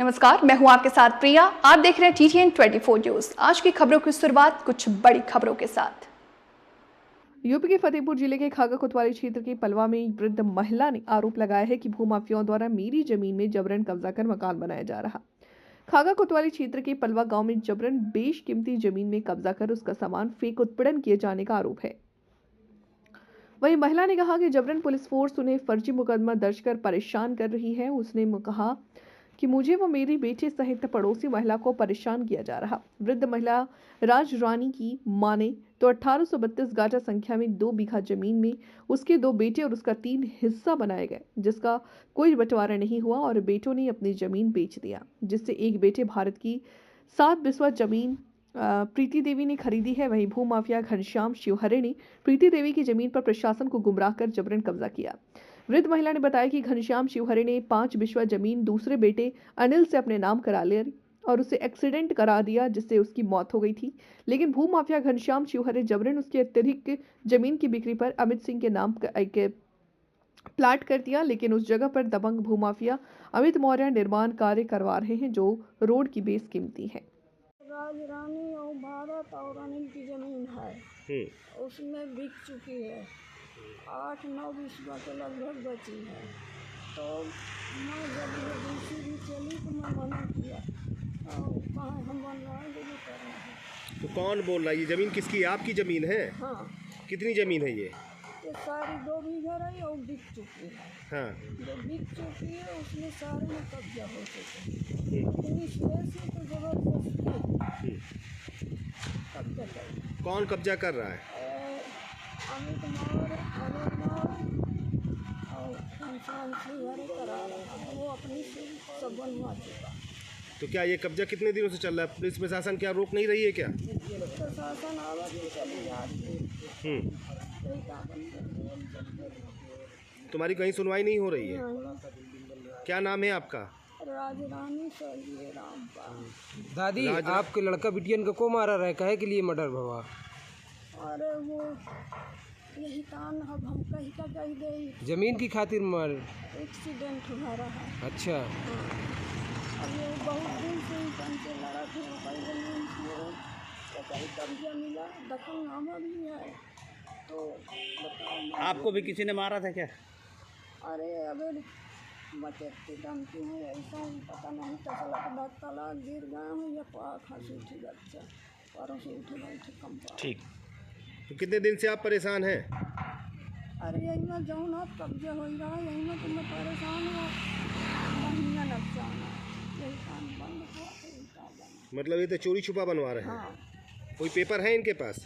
नमस्कार, मैं हूं आपके साथ प्रिया। आप देख रहे हैं TTN 24 न्यूज। आज की खबरों की शुरुआत कुछ बड़ी खबरों के साथ। यूपी के फतेहपुर जिले के खागा कोतवाली क्षेत्र के पलवा में एक वृद्ध महिला ने आरोप लगाया है कि भूमाफियाओं द्वारा मेरी जमीन में जबरन कब्जा कर मकान बनाया जा रहा। खागा कोतवाली क्षेत्र के पलवा गांव में जबरन बेशकीमती जमीन में कब्जा कर उसका सामान फेंक उत्पीड़न किए जाने का आरोप है। वहीं महिला ने कहा कि जबरन पुलिस फोर्स उन्हें फर्जी मुकदमा दर्ज कर परेशान कर रही है। उसने कहा कि मुझे व मेरी बेटे सहित पड़ोसी महिला को परेशान किया जा रहा। वृद्ध महिला राज रानी की माने तो 1832 गाटा संख्या में 2 बीघा जमीन में उसके 2 बेटे और उसका 3 हिस्सा बनाए गए, जिसका कोई बंटवारा नहीं हुआ और बेटों ने अपनी जमीन बेच दिया, जिससे एक बेटे भारत की 7 बिस्वा जमीन प्रीति देवी ने खरीदी है। वहीं भूमाफिया घनश्याम शिवहरे ने प्रीति देवी की जमीन पर प्रशासन को गुमराह कर जबरन कब्जा किया। वृद्ध महिला ने बताया कि घनश्याम शिवहरे ने 5 बिस्वा जमीन दूसरे बेटे अनिल से अपने नाम करा ली और उसे एक्सीडेंट करा दिया, जिससे उसकी मौत हो गई थी। लेकिन भूमाफिया घनश्याम शिवहरे जबरन उसकी अत्यधिक जमीन की बिक्री पर अमित सिंह के नाम के प्लाट कर दिया। लेकिन उस जगह पर दबंग भूमाफिया अमित मौर्य निर्माण कार्य करवा रहे हैं, जो रोड की बेस कीमती है। राज रानी और भारत और अनिल की जमीन है, उसमें बिक चुकी है। 8-9 बिस्वा के लगभग बची है। तो मैं जब ये दूसरी चली तो मैं मना किया और कहाँ हम बनवाएंगे जो करना है। तो कौन बोल रहा है? ये ज़मीन किसकी है? आपकी ज़मीन है? हाँ, कितनी ज़मीन है ये? ये सारी 2 बीघा रही और बिक चुकी है। हाँ, जो बिक चुकी है उसमें सारे में कब्जा हो चुके हैं। इतनी शेष है तो जबरदस्ती कब्जा कर। कौन कब्जा कर रहा है? अमित मौर्य, अनिल मौर्य और घनश्याम शिवहरे करा रहा है। वो अपनी से सब बनवा चुका। तो क्या ये कब्जा कितने दिनों से चल रहा है? पुलिस प्रशासन क्या रोक नहीं रही है क्या? प्रशासन आवाज चली जाती है। तुम्हारी कहीं सुनवाई नहीं हो रही है? क्या नाम है आपका? राज रानी स्वर्गीय रामपाल। दादी, आपके लड़का बिटियन को मारा रहा है, काहे के लिए मर्डर भवा? अरे वो यही कान अब हम कहीं का कही दे। जमीन की खातिर मर एक्सीडेंट हुआ रहा। अच्छा। अब ये बहुत दिन से ही पंचे लड़ा थे। कई जमीन तो कहीं कब्जा मिला, दखलनामा भी है। तो बताओ, आपको भी किसी ने मारा था क्या? अरे अगर बचती धमकी है ऐसा ही पता नहीं। तला गिर गया हूँ या खांसी उठी बच्चा पर से उठे बैठे कम। ठीक। तो कितने दिन से आप परेशान हैं? अरे यही में जाऊँ ना कब्जा हो रहा है, यही में तो मैं परेशान हूँ। महीना लग जाना, यही काम बंद हुआ। मतलब ये तो चोरी छुपा बनवा रहे हैं? हाँ। कोई पेपर है इनके पास?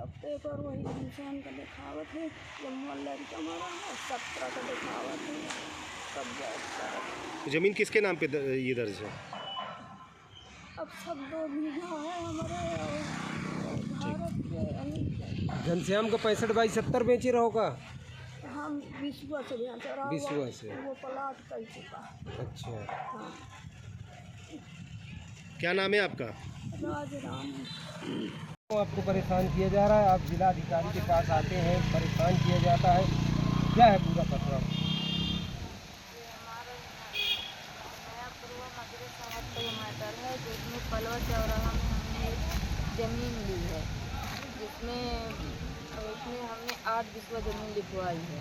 अब पेपर वही इंसान का दिखावत है। जब मोहल्ला का हमारा है 17 का दिखावत है कब्जा। तो ज़मीन किसके नाम पे ये दर्ज है? अब सब 2 बीघा है हमारे और भारत के अनिल के। घनश्याम का 65/70 बेचे रहोगा? हम बिस्वा से बेच रहा। बिस्वा से? वो प्लाट कर चुका है। अच्छा। हाँ। क्या नाम है आपका? राज रानी। आपको परेशान किया जा रहा है, आप जिला अधिकारी के पास आते हैं, परेशान किया जाता है, क्या है पूरा पत्र? मैटर है जिसमें पलवा चौराहा में हमने ज़मीन ली है, उसमें हमने 8 बिस्वा ज़मीन लिखवाई है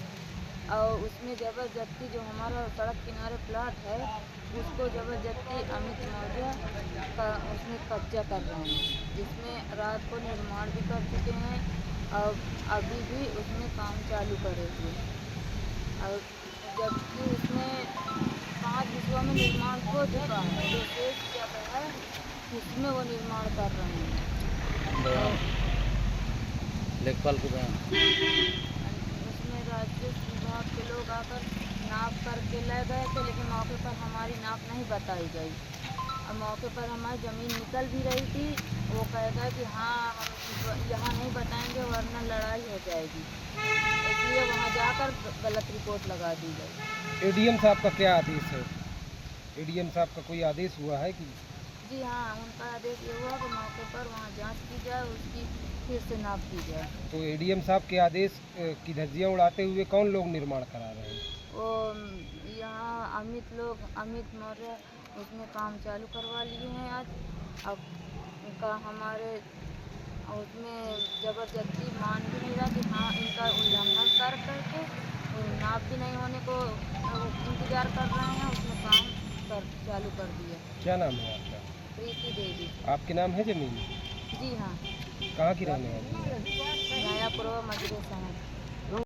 और उसमें ज़बरदस्ती जो हमारा सड़क किनारे प्लाट है उसको ज़बरदस्ती अमित मौर्य का उसमें कब्जा कर रहे हैं, जिसमें रात को निर्माण भी कर चुके हैं और अभी भी उसमें काम चालू करे हुए। और जबकि उसमें 5 बिस्वा में निर्माण हो चुका है, जो शेष जगह है उसमें वो निर्माण कर रहे हैं। लेखपाल को उसमें राजस्व विभाग के लोग आकर नाप करके ले गए थे, लेकिन मौके पर हमारी नाप नहीं बताई गई और मौके पर हमारी ज़मीन निकल भी रही थी। वो कह गए कि हाँ हम यहाँ नहीं बताएंगे वरना लड़ाई हो जाएगी, इसलिए वहाँ जाकर गलत रिपोर्ट लगा दी गई। एडीएम साहब का क्या आदेश है? एडीएम साहब का कोई आदेश हुआ है कि? जी हाँ, उनका आदेश ये हुआ कि मौके पर वहाँ जांच की जाए, उसकी फिर से नाप की जाए। तो एडीएम साहब के आदेश की धज्जियाँ उड़ाते हुए कौन लोग निर्माण करा रहे हैं? वो यहाँ अमित मौर्य उसमें काम चालू करवा लिए हैं आज। अब उनका हमारे उसमें ज़बरदस्ती मान भी नहीं रहा कि हाँ इनका उल्लंघन कर करके नाप भी नहीं होने को इंतज़ार कर रहे हैं, उसमें काम चालू कर दिया। क्या नाम है आपका? प्रीति देवी। आपके नाम है ज़मीन? जी हाँ, कहाँ की रहने वाली हैं? नयापुर मजरे शहर।